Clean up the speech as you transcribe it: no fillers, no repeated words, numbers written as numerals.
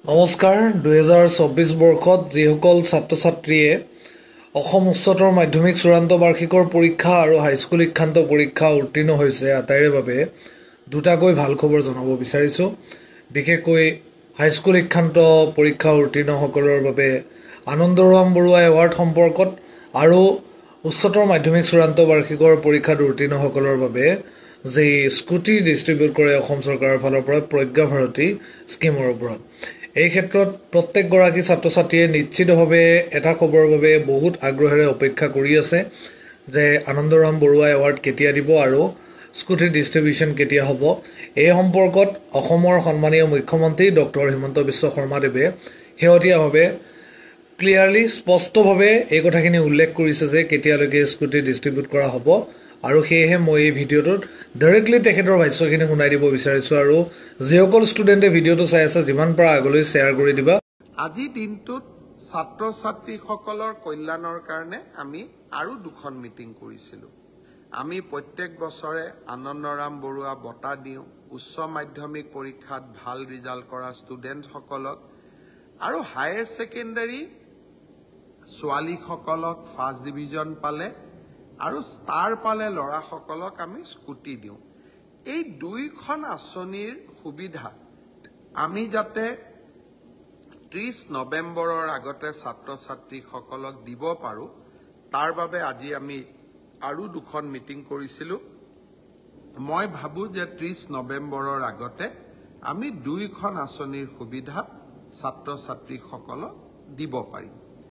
নমস্কাৰ 2024 বৰ্ষত যিসকল ছাত্ৰ ছাত্ৰীয়ে অসম উচ্চতৰ মাধ্যমিক চূড়ান্ত বাৰ্ষিকৰ পৰীক্ষা আৰু হাইস্কুল শিক্ষান্ত পৰীক্ষা উত্তীৰ্ণ হৈছে আটাইৰে বাবে দুটাকৈ ভাল খবৰ জনাব বিচাৰিছো। বিশেষকৈ হাইস্কুল শিক্ষান্ত পৰীক্ষা উত্তীৰ্ণসকলৰ বাবে আনন্দৰাম বৰুৱা এৱাৰ্ড সম্পৰ্কত আৰু উচ্চতৰ মাধ্যমিক চূড়ান্ত বাৰ্ষিকৰ পৰীক্ষাত উত্তীৰ্ণসকলৰ বাবে যে স্কুটি ডিস্ট্ৰিবিউট কৰে অসম চৰকাৰৰ ফালৰ পৰা প্ৰজ্ঞা ভাৰতী স্কিমৰ ওপৰত। এই ক্ষেত্ৰত প্ৰত্যেকগৰাকী ছাত্ৰ ছাত্ৰীয়ে নিশ্চিতভাৱে এটা খবৰৰ বাবে বহুত আগ্ৰহেৰে অপেক্ষা কৰি আছে যে আনন্দৰাম বৰুৱা এৱাৰ্ড কেতিয়া দিব আৰু স্কুটি ডিস্ট্ৰিবিউশন কেতিয়া হ'ব। এই সম্পৰ্কত অসমৰ সন্মানীয় মুখ্যমন্ত্ৰী ডক্টৰ হিমন্ত বিশ্ব শৰ্মাদেৱে শেহতীয়াভাৱে ক্লিয়াৰলি স্পষ্টভাৱে এই কথাখিনি উল্লেখ কৰিছে যে কেতিয়ালৈকে স্কুটি ডিস্ট্ৰিবিউট কৰা হ'ব আৰু সেয়েহে মই এই ভিডিঅ'টোত ডাইৰেক্টলি তেখেতৰ ভাষ্যখিনি শুনাই দিব বিচাৰিছো আৰু যিসকল ষ্টুডেণ্টে ভিডিঅ'টো চাই আছে যিমান পৰা আগলৈ শ্বেয়াৰ কৰি দিবা। আজি দিনটোত ছাত্ৰ ছাত্ৰীসকলৰ কল্যাণৰ কাৰণে আমি আৰু দুখন মিটিং কৰিছিলো। আমি প্ৰত্যেক বছৰে আনন্দৰাম বৰুৱা বঁটা দিওঁ উচ্চ মাধ্যমিক পৰীক্ষাত ভাল ৰিজাল্ট কৰা ষ্টুডেণ্টসকলক আৰু হায়াৰ ছেকেণ্ডাৰী ছোৱালীসকলক ফাৰ্ষ্ট ডিভিজন পালে আৰু ষ্টাৰ পালে ল'ৰাসকলক আমি স্কুটি দিওঁ। এই দুইখন আঁচনিৰ সুবিধা আমি যাতে 30 নৱেম্বৰৰ আগতে ছাত্ৰ ছাত্ৰীসকলক দিব পাৰোঁ তাৰ বাবে আজি আমি আৰু দুখন মিটিং কৰিছিলোঁ। মই ভাবোঁ যে 30 নৱেম্বৰৰ আগতে আমি দুইখন আঁচনিৰ সুবিধা ছাত্ৰ ছাত্ৰীসকলক দিব পাৰিম।